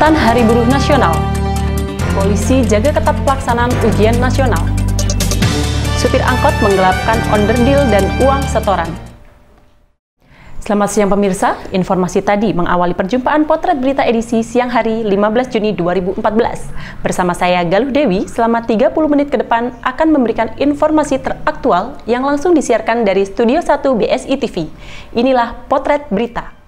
Peringatan Hari Buruh Nasional. Polisi jaga ketat pelaksanaan ujian nasional. Supir angkot menggelapkan onderdil dan uang setoran. Selamat siang pemirsa, informasi tadi mengawali perjumpaan Potret Berita edisi siang hari 15 Juni 2014. Bersama saya Galuh Dewi, selama 30 menit ke depan akan memberikan informasi teraktual yang langsung disiarkan dari Studio 1 BSI TV. Inilah Potret Berita.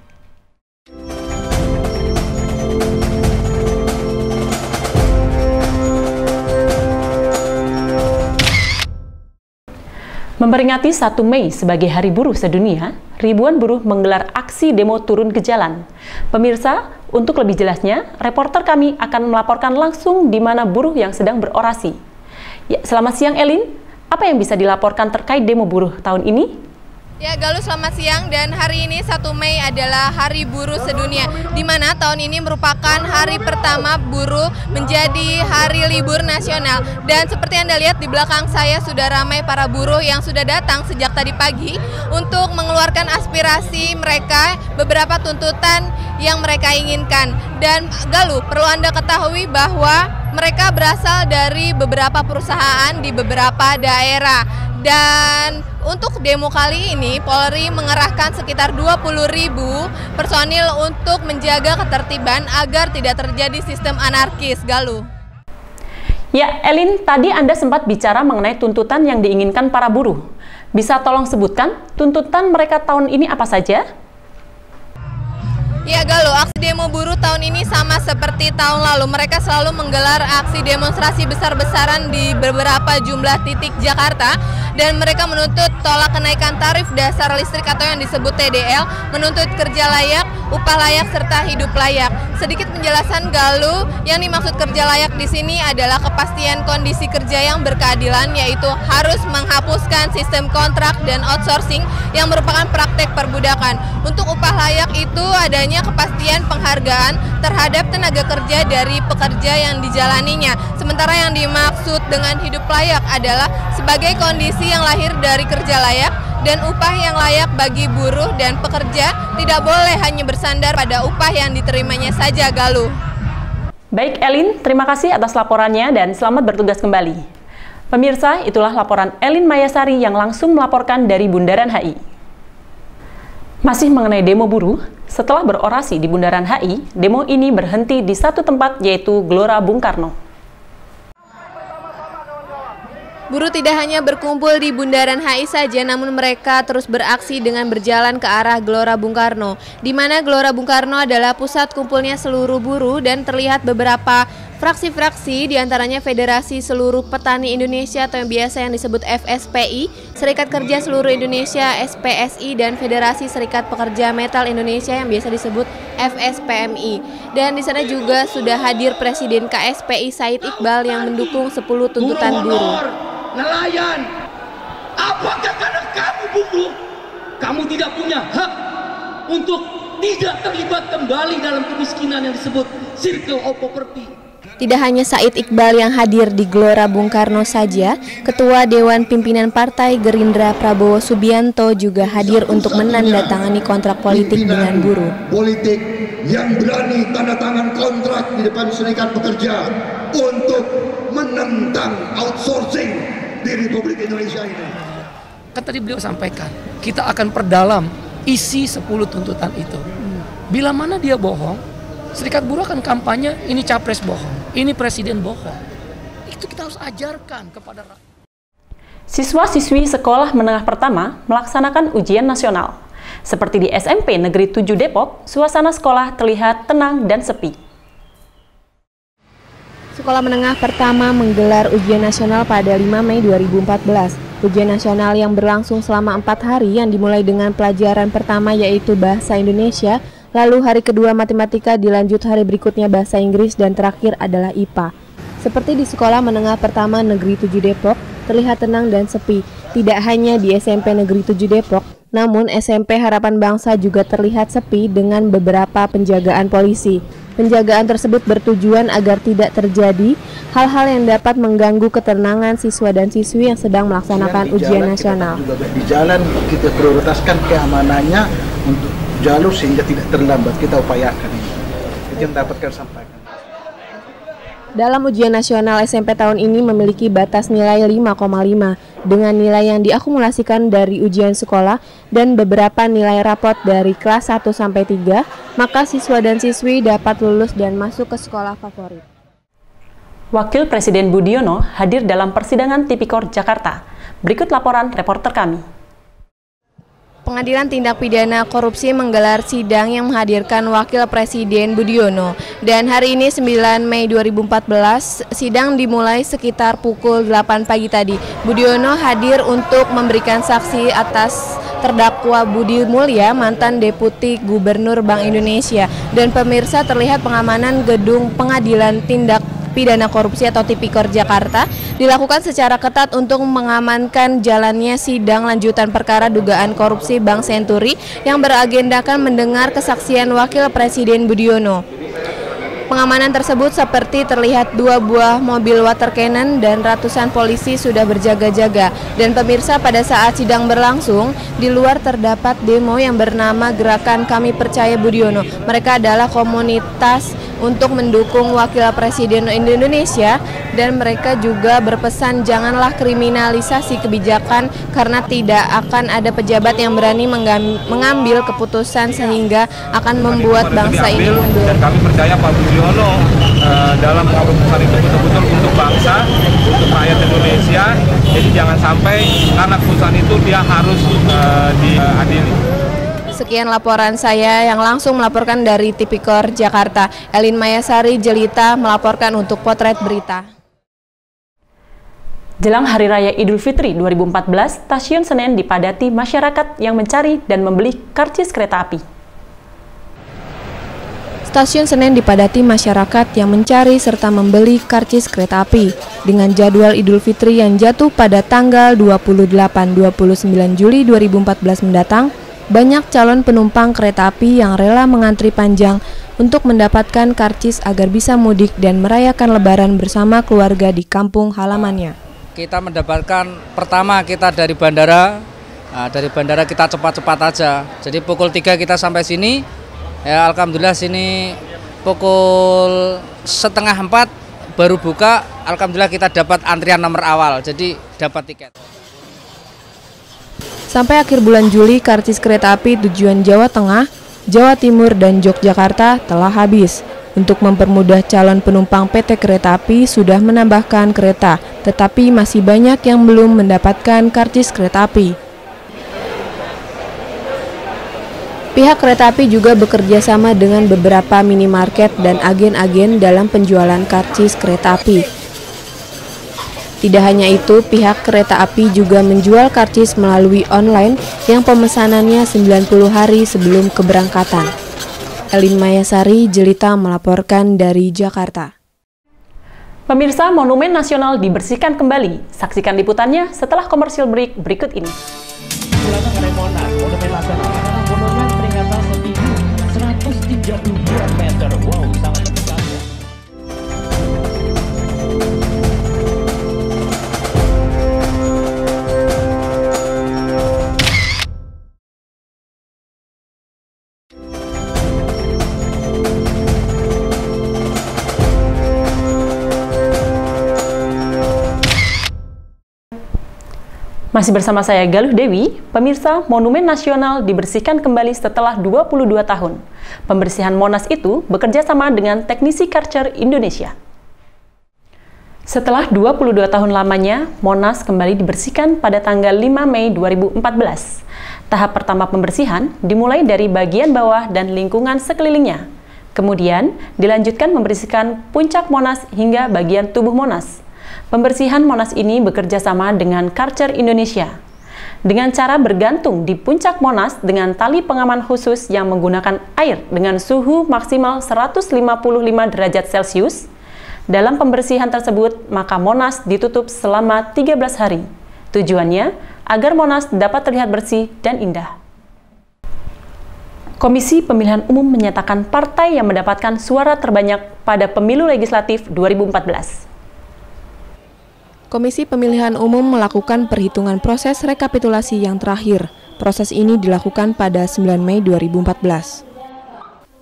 Memperingati 1 Mei sebagai Hari Buruh Sedunia, ribuan buruh menggelar aksi demo turun ke jalan. Pemirsa, untuk lebih jelasnya, reporter kami akan melaporkan langsung di mana buruh yang sedang berorasi. Ya, selamat siang Elin, apa yang bisa dilaporkan terkait demo buruh tahun ini? Ya Galuh, selamat siang, dan hari ini 1 Mei adalah Hari Buruh Sedunia, di mana tahun ini merupakan hari pertama buruh menjadi hari libur nasional. Dan seperti Anda lihat di belakang saya sudah ramai para buruh yang sudah datang sejak tadi pagi untuk mengeluarkan aspirasi mereka, beberapa tuntutan yang mereka inginkan. Dan Galuh, perlu Anda ketahui bahwa mereka berasal dari beberapa perusahaan di beberapa daerah. Dan untuk demo kali ini, Polri mengerahkan sekitar 20.000 personil untuk menjaga ketertiban agar tidak terjadi sistem anarkis, Galuh. Ya, Elin, tadi Anda sempat bicara mengenai tuntutan yang diinginkan para buruh. Bisa tolong sebutkan tuntutan mereka tahun ini apa saja? Ya Galuh, aksi demo buruh tahun ini sama seperti tahun lalu. Mereka selalu menggelar aksi demonstrasi besar-besaran di beberapa jumlah titik Jakarta. Dan mereka menuntut tolak kenaikan tarif dasar listrik atau yang disebut TDL, menuntut kerja layak, upah layak, serta hidup layak. Sedikit penjelasan Galuh, yang dimaksud kerja layak di sini adalah kepastian kondisi kerja yang berkeadilan, yaitu harus menghapuskan sistem kontrak dan outsourcing yang merupakan praktek perbudakan. Untuk upah layak itu adanya kepastian penghargaan terhadap tenaga kerja dari pekerja yang dijalaninya. Sementara yang dimaksud dengan hidup layak adalah sebagai kondisi yang lahir dari kerja layak dan upah yang layak bagi buruh dan pekerja, tidak boleh hanya bersandar pada upah yang diterimanya saja, Galuh. Baik Elin, terima kasih atas laporannya dan selamat bertugas kembali. Pemirsa, itulah laporan Elin Mayasari yang langsung melaporkan dari Bundaran HI. Masih mengenai demo buruh, setelah berorasi di Bundaran HI, demo ini berhenti di satu tempat yaitu Gelora Bung Karno. Buruh tidak hanya berkumpul di Bundaran HI saja, namun mereka terus beraksi dengan berjalan ke arah Gelora Bung Karno, di mana Gelora Bung Karno adalah pusat kumpulnya seluruh buruh dan terlihat beberapa fraksi-fraksi, diantaranya Federasi Seluruh Petani Indonesia atau yang biasa yang disebut FSPI, Serikat Kerja Seluruh Indonesia SPSI, dan Federasi Serikat Pekerja Metal Indonesia yang biasa disebut FSPMI. Dan di sana juga sudah hadir Presiden KSPI Said Iqbal yang mendukung 10 tuntutan buruh. Nelayan, apakah karena kamu buruh, kamu tidak punya hak untuk tidak terlibat kembali dalam kemiskinan yang disebut circle of poverty? Tidak hanya Said Iqbal yang hadir di Gelora Bung Karno saja, Ketua Dewan Pimpinan Partai Gerindra Prabowo Subianto juga hadir untuk menandatangani kontrak politik dengan buruh. Politik yang berani tanda tangan kontrak di depan serikat pekerja untuk menentang outsourcing di Republik Indonesia ini. Kan tadi beliau sampaikan, kita akan perdalam isi 10 tuntutan itu. Bila mana dia bohong, serikat buruh akan kampanye, ini capres bohong, ini presiden bohong. Itu kita harus ajarkan kepada rakyat. Siswa-siswi sekolah menengah pertama melaksanakan ujian nasional. Seperti di SMP Negeri 7 Depok, suasana sekolah terlihat tenang dan sepi. Sekolah menengah pertama menggelar ujian nasional pada 5 Mei 2014. Ujian nasional yang berlangsung selama 4 hari yang dimulai dengan pelajaran pertama yaitu Bahasa Indonesia, lalu hari kedua Matematika, dilanjut hari berikutnya Bahasa Inggris, dan terakhir adalah IPA. Seperti di Sekolah Menengah Pertama Negeri 7 Depok, terlihat tenang dan sepi. Tidak hanya di SMP Negeri 7 Depok, namun SMP Harapan Bangsa juga terlihat sepi dengan beberapa penjagaan polisi. Penjagaan tersebut bertujuan agar tidak terjadi hal-hal yang dapat mengganggu ketenangan siswa dan siswi yang sedang melaksanakan ujian nasional. Di jalan kita prioritaskan keamanannya untuk jalur sehingga tidak terlambat, kita upayakan ini. Itu yang dapat kami sampaikan. Dalam ujian nasional SMP tahun ini memiliki batas nilai 5,5 dengan nilai yang diakumulasikan dari ujian sekolah dan beberapa nilai rapot dari kelas 1 sampai 3, maka siswa dan siswi dapat lulus dan masuk ke sekolah favorit. Wakil Presiden Budiono hadir dalam persidangan Tipikor Jakarta. Berikut laporan reporter kami. Pengadilan Tindak Pidana Korupsi menggelar sidang yang menghadirkan Wakil Presiden Budiono. Dan hari ini 9 Mei 2014, sidang dimulai sekitar pukul 8 pagi tadi. Budiono hadir untuk memberikan saksi atas terdakwa Budi Mulya, mantan Deputi Gubernur Bank Indonesia. Dan pemirsa, terlihat pengamanan gedung Pengadilan Tindak Pidana Korupsi atau Tipikor Jakarta dilakukan secara ketat untuk mengamankan jalannya sidang lanjutan perkara dugaan korupsi Bank Senturi yang beragendakan mendengar kesaksian Wakil Presiden Budiono. Pengamanan tersebut seperti terlihat 2 buah mobil water cannon dan ratusan polisi sudah berjaga-jaga. Dan pemirsa, pada saat sidang berlangsung, di luar terdapat demo yang bernama Gerakan Kami Percaya Budiono. Mereka adalah komunitas untuk mendukung Wakil Presiden Indonesia dan mereka juga berpesan janganlah kriminalisasi kebijakan karena tidak akan ada pejabat yang berani mengambil keputusan sehingga akan membuat bangsa ini mundur. Dan kami percaya Pak Budiono dalam keputusan itu betul-betul untuk bangsa, untuk rakyat Indonesia. Jadi jangan sampai karena keputusan itu dia harus diadili. Sekian laporan saya yang langsung melaporkan dari Tipikor Jakarta. Elin Mayasari Jelita melaporkan untuk Potret Berita. Jelang Hari Raya Idul Fitri 2014, Stasiun Senen dipadati masyarakat yang mencari dan membeli karcis kereta api. Stasiun Senen dipadati masyarakat yang mencari serta membeli karcis kereta api. Dengan jadwal Idul Fitri yang jatuh pada tanggal 28-29 Juli 2014 mendatang, banyak calon penumpang kereta api yang rela mengantri panjang untuk mendapatkan karcis agar bisa mudik dan merayakan Lebaran bersama keluarga di kampung halamannya. Kita mendapatkan pertama kita dari bandara kita cepat-cepat aja. Jadi pukul 3 kita sampai sini, ya alhamdulillah sini pukul 3:30 baru buka. Alhamdulillah kita dapat antrian nomor awal, jadi dapat tiket. Sampai akhir bulan Juli, karcis kereta api tujuan Jawa Tengah, Jawa Timur, dan Yogyakarta telah habis. Untuk mempermudah calon penumpang PT Kereta Api sudah menambahkan kereta, tetapi masih banyak yang belum mendapatkan karcis kereta api. Pihak kereta api juga bekerja sama dengan beberapa minimarket dan agen-agen dalam penjualan karcis kereta api. Tidak hanya itu, pihak kereta api juga menjual karcis melalui online yang pemesanannya 90 hari sebelum keberangkatan. Elin Mayasari Jelita melaporkan dari Jakarta. Pemirsa, Monumen Nasional dibersihkan kembali. Saksikan liputannya setelah komersial break berikut ini. Monumen Nasional adalah monumen peringatan setinggi 132 meter. Wow, sangat besar. Masih bersama saya Galuh Dewi, pemirsa, Monumen Nasional dibersihkan kembali setelah 22 tahun. Pembersihan Monas itu bekerja sama dengan teknisi Karcher Indonesia. Setelah 22 tahun lamanya, Monas kembali dibersihkan pada tanggal 5 Mei 2014. Tahap pertama pembersihan dimulai dari bagian bawah dan lingkungan sekelilingnya. Kemudian dilanjutkan membersihkan puncak Monas hingga bagian tubuh Monas. Pembersihan Monas ini bekerja sama dengan Karcher Indonesia. Dengan cara bergantung di puncak Monas dengan tali pengaman khusus yang menggunakan air dengan suhu maksimal 155 derajat Celcius, dalam pembersihan tersebut maka Monas ditutup selama 13 hari. Tujuannya agar Monas dapat terlihat bersih dan indah. Komisi Pemilihan Umum menyatakan partai yang mendapatkan suara terbanyak pada pemilu legislatif 2014. Komisi Pemilihan Umum melakukan perhitungan proses rekapitulasi yang terakhir. Proses ini dilakukan pada 9 Mei 2014.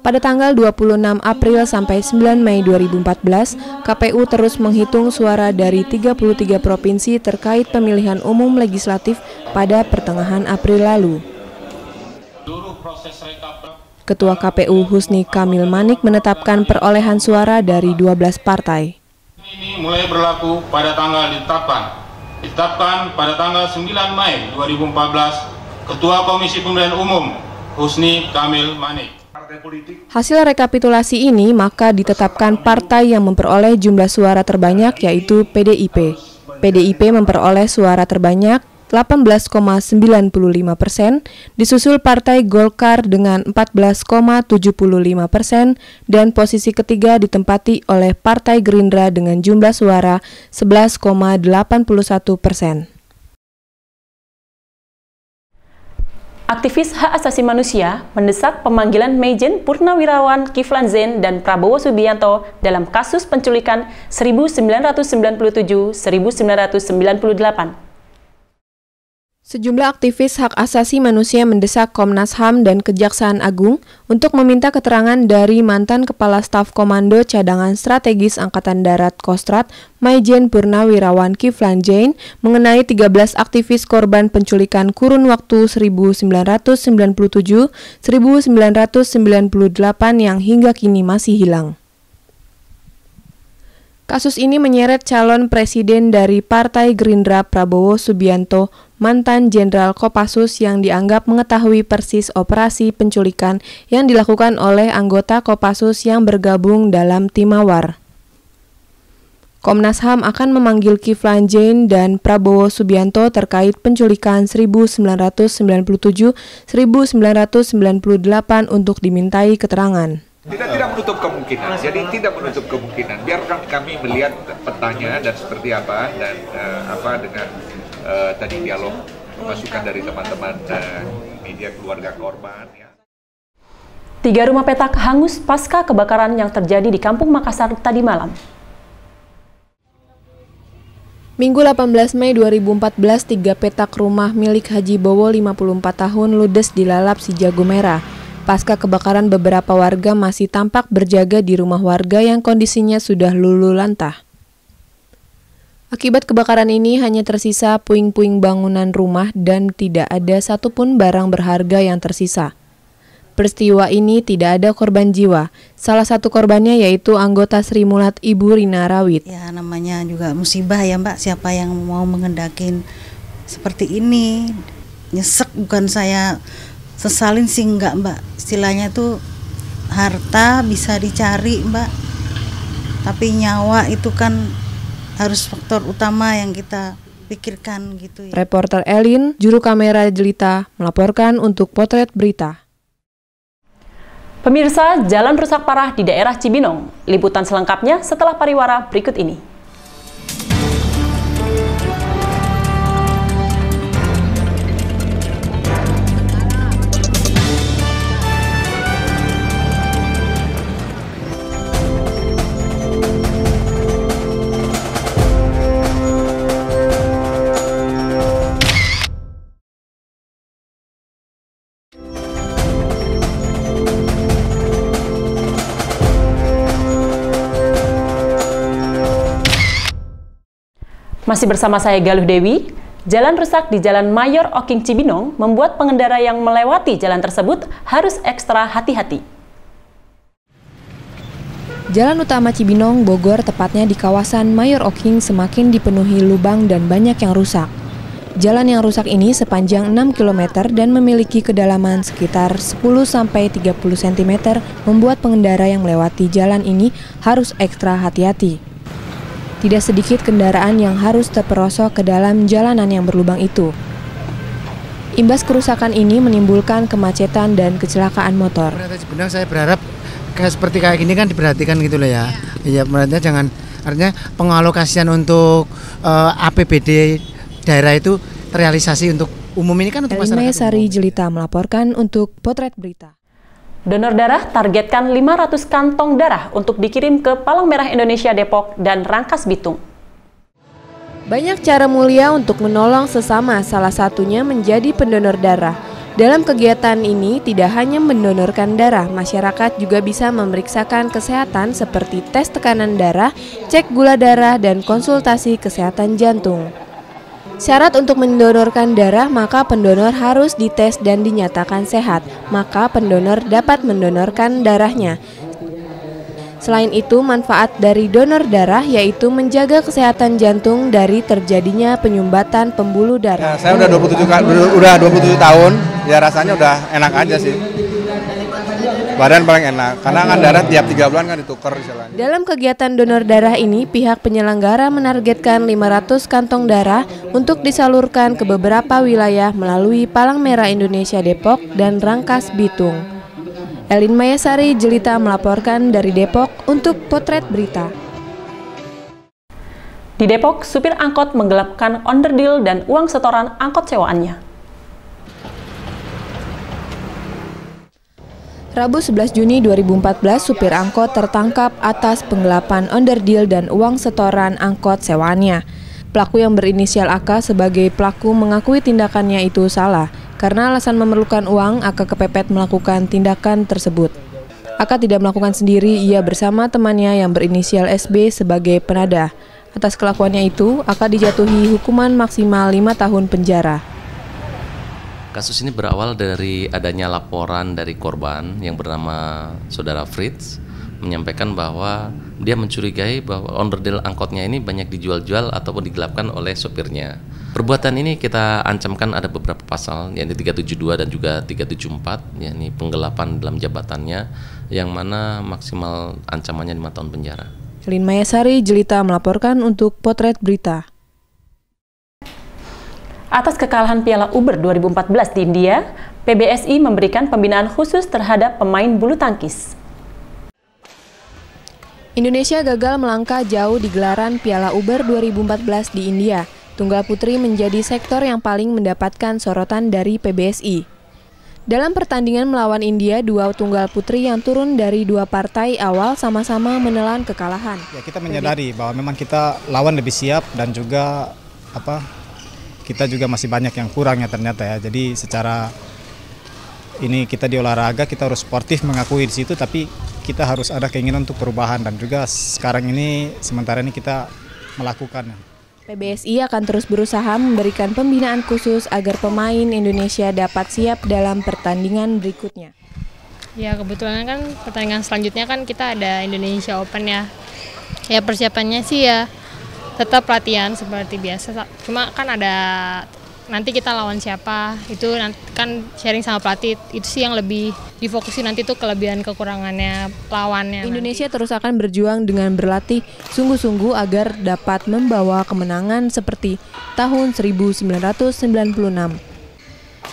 Pada tanggal 26 April sampai 9 Mei 2014, KPU terus menghitung suara dari 33 provinsi terkait pemilihan umum legislatif pada pertengahan April lalu. Ketua KPU Husni Kamil Manik menetapkan perolehan suara dari 12 partai. Ini mulai berlaku pada tanggal ditetapkan pada tanggal 9 Mei 2014, Ketua Komisi Pemilihan Umum Husni Kamil Manik. Hasil rekapitulasi ini maka ditetapkan partai yang memperoleh jumlah suara terbanyak yaitu PDIP. PDIP memperoleh suara terbanyak 18,95%, disusul Partai Golkar dengan 14,75% dan posisi ketiga ditempati oleh Partai Gerindra dengan jumlah suara 11,81%. Aktivis hak asasi manusia mendesak pemanggilan Maijen Purnawirawan Kiflan Zain dan Prabowo Subianto dalam kasus penculikan 1997-1998. Sejumlah aktivis hak asasi manusia mendesak Komnas HAM dan Kejaksaan Agung untuk meminta keterangan dari mantan Kepala Staf Komando Cadangan Strategis Angkatan Darat Kostrad, Maijen Purnawirawan Kiflan Zain, mengenai 13 aktivis korban penculikan kurun waktu 1997-1998 yang hingga kini masih hilang. Kasus ini menyeret calon presiden dari Partai Gerindra Prabowo Subianto, mantan Jenderal Kopassus yang dianggap mengetahui persis operasi penculikan yang dilakukan oleh anggota Kopassus yang bergabung dalam tim Mawar. Komnas HAM akan memanggil Kiflan Zain dan Prabowo Subianto terkait penculikan 1997-1998 untuk dimintai keterangan. Tidak menutup kemungkinan, jadi tidak menutup kemungkinan. Biarkan kami melihat petanya dan seperti apa dan dengan tadi dialog masukan dari teman-teman media keluarga korban. Ya. 3 rumah petak hangus pasca kebakaran yang terjadi di Kampung Makassar tadi malam. Minggu 18 Mei 2014, 3 petak rumah milik Haji Bowo 54 tahun ludes dilalap si jago merah. Pasca kebakaran, beberapa warga masih tampak berjaga di rumah warga yang kondisinya sudah luluh lantah. Akibat kebakaran ini hanya tersisa puing-puing bangunan rumah dan tidak ada satupun barang berharga yang tersisa. Peristiwa ini tidak ada korban jiwa. Salah satu korbannya yaitu anggota Sri Mulat Ibu Rina Rawit. Ya, namanya juga musibah ya Mbak, siapa yang mau mengendakin seperti ini. Nyesek, bukan saya sesalin sih enggak Mbak, istilahnya tuh harta bisa dicari Mbak, tapi nyawa itu kan harus faktor utama yang kita pikirkan gitu ya. Reporter Elin, juru kamera Jelita, melaporkan untuk Potret Berita. Pemirsa, jalan rusak parah di daerah Cibinong. Liputan selengkapnya setelah pariwara berikut ini. Masih bersama saya Galuh Dewi. Jalan rusak di Jalan Mayor Oking Cibinong membuat pengendara yang melewati jalan tersebut harus ekstra hati-hati. Jalan utama Cibinong, Bogor, tepatnya di kawasan Mayor Oking, semakin dipenuhi lubang dan banyak yang rusak. Jalan yang rusak ini sepanjang 6 km dan memiliki kedalaman sekitar 10-30 cm, membuat pengendara yang melewati jalan ini harus ekstra hati-hati. Tidak sedikit kendaraan yang harus terperosok ke dalam jalanan yang berlubang itu. Imbas kerusakan ini menimbulkan kemacetan dan kecelakaan motor. Sebenarnya saya berharap seperti kayak gini kan diperhatikan gitu loh ya. Ya, artinya pengalokasian untuk APBD daerah itu terrealisasi untuk umum ini kan untuk masyarakat. Sari Jelita melaporkan untuk Potret Berita. Donor darah targetkan 500 kantong darah untuk dikirim ke Palang Merah Indonesia Depok dan Rangkas Bitung. Banyak cara mulia untuk menolong sesama, salah satunya menjadi pendonor darah. Dalam kegiatan ini tidak hanya mendonorkan darah, masyarakat juga bisa memeriksakan kesehatan seperti tes tekanan darah, cek gula darah, dan konsultasi kesehatan jantung. Syarat untuk mendonorkan darah, maka pendonor harus dites dan dinyatakan sehat, maka pendonor dapat mendonorkan darahnya. Selain itu, manfaat dari donor darah yaitu menjaga kesehatan jantung dari terjadinya penyumbatan pembuluh darah. Ya, saya udah 27 tahun, ya rasanya udah enak aja sih. Badan paling enak, karena kan darah tiap 3 bulan kan ditukar istilahnya. Dalam kegiatan donor darah ini, pihak penyelenggara menargetkan 500 kantong darah untuk disalurkan ke beberapa wilayah melalui Palang Merah Indonesia Depok dan Rangkas Bitung. Elin Mayasari Jelita melaporkan dari Depok untuk Potret Berita. Di Depok, supir angkot menggelapkan onderdil dan uang setoran angkot sewaannya. Rabu 11 Juni 2014, supir angkot tertangkap atas penggelapan onderdil dan uang setoran angkot sewaannya. Pelaku yang berinisial AK sebagai pelaku mengakui tindakannya itu salah. Karena alasan memerlukan uang, AK kepepet melakukan tindakan tersebut. AK tidak melakukan sendiri, ia bersama temannya yang berinisial SB sebagai penadah. Atas kelakuannya itu, AK dijatuhi hukuman maksimal 5 tahun penjara. Kasus ini berawal dari adanya laporan dari korban yang bernama Saudara Fritz, menyampaikan bahwa dia mencurigai bahwa onderdil angkotnya ini banyak dijual-jual ataupun digelapkan oleh sopirnya. Perbuatan ini kita ancamkan ada beberapa pasal, yakni 372 dan juga 374, yakni penggelapan dalam jabatannya, yang mana maksimal ancamannya 5 tahun penjara. Elin Mayasari Jelita melaporkan untuk Potret Berita. Atas kekalahan Piala Uber 2014 di India, PBSI memberikan pembinaan khusus terhadap pemain bulu tangkis. Indonesia gagal melangkah jauh di gelaran Piala Uber 2014 di India. Tunggal putri menjadi sektor yang paling mendapatkan sorotan dari PBSI. Dalam pertandingan melawan India, dua tunggal putri yang turun dari dua partai awal sama-sama menelan kekalahan. Ya, kita menyadari bahwa memang kita lawan lebih siap dan juga kita juga masih banyak yang kurang ya ternyata ya. Jadi secara ini kita di olahraga kita harus sportif mengakui di situ, tapi kita harus ada keinginan untuk perubahan dan juga sekarang ini sementara ini kita melakukannya. PBSI akan terus berusaha memberikan pembinaan khusus agar pemain Indonesia dapat siap dalam pertandingan berikutnya. Ya kebetulan kan pertandingan selanjutnya kan kita ada Indonesia Open ya. Ya persiapannya sih ya tetap latihan seperti biasa. Cuma kan ada nanti kita lawan siapa itu nanti kan sharing sama pelatih, itu sih yang lebih difokusin nanti tuh kelebihan kekurangannya lawannya. Indonesia terus akan berjuang dengan berlatih sungguh-sungguh agar dapat membawa kemenangan seperti tahun 1996.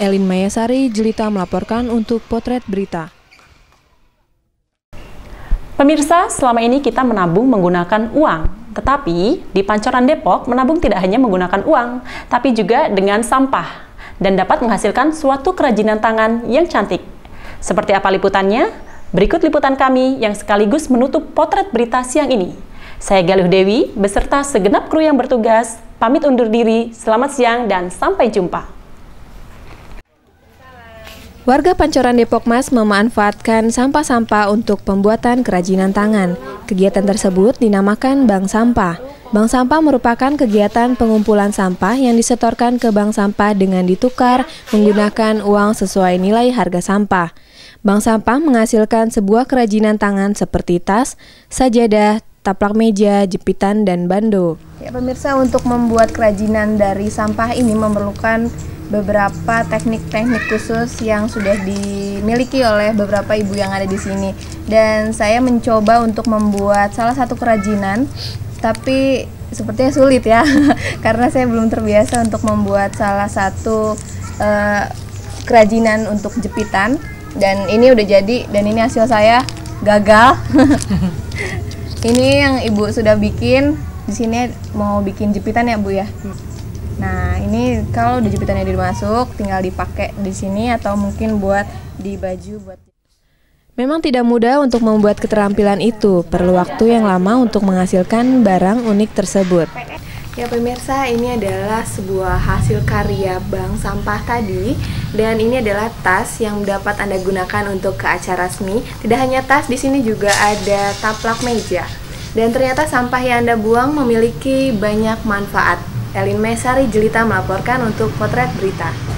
Elin Mayasari Jelita melaporkan untuk Potret Berita. Pemirsa, selama ini kita menabung menggunakan uang. Tetapi di Pancoran Depok, menabung tidak hanya menggunakan uang, tapi juga dengan sampah dan dapat menghasilkan suatu kerajinan tangan yang cantik. Seperti apa liputannya? Berikut liputan kami yang sekaligus menutup Potret Berita siang ini. Saya Galuh Dewi beserta segenap kru yang bertugas, pamit undur diri, selamat siang dan sampai jumpa. Warga Pancoran Depok Mas memanfaatkan sampah-sampah untuk pembuatan kerajinan tangan. Kegiatan tersebut dinamakan Bank Sampah. Bank Sampah merupakan kegiatan pengumpulan sampah yang disetorkan ke bank sampah dengan ditukar menggunakan uang sesuai nilai harga sampah. Bank Sampah menghasilkan sebuah kerajinan tangan seperti tas, sajadah, taplak meja, jepitan, dan bando. Ya pemirsa, untuk membuat kerajinan dari sampah ini memerlukan beberapa teknik-teknik khusus yang sudah dimiliki oleh beberapa ibu yang ada di sini. Dan saya mencoba untuk membuat salah satu kerajinan, tapi sepertinya sulit ya, karena saya belum terbiasa untuk membuat salah satu kerajinan untuk jepitan. Dan ini udah jadi, dan ini hasil saya gagal. Ini yang ibu sudah bikin. Di sini mau bikin jepitan ya Bu ya. Nah ini kalau udah jepitannya dimasuk, tinggal dipakai di sini atau mungkin buat di baju buat. Memang tidak mudah untuk membuat keterampilan itu, perlu waktu yang lama untuk menghasilkan barang unik tersebut. Ya pemirsa, ini adalah sebuah hasil karya bank sampah tadi. Dan ini adalah tas yang dapat Anda gunakan untuk ke acara resmi. Tidak hanya tas, di sini juga ada taplak meja. Dan ternyata sampah yang Anda buang memiliki banyak manfaat. Elin Mayasari Jelita melaporkan untuk Potret Berita.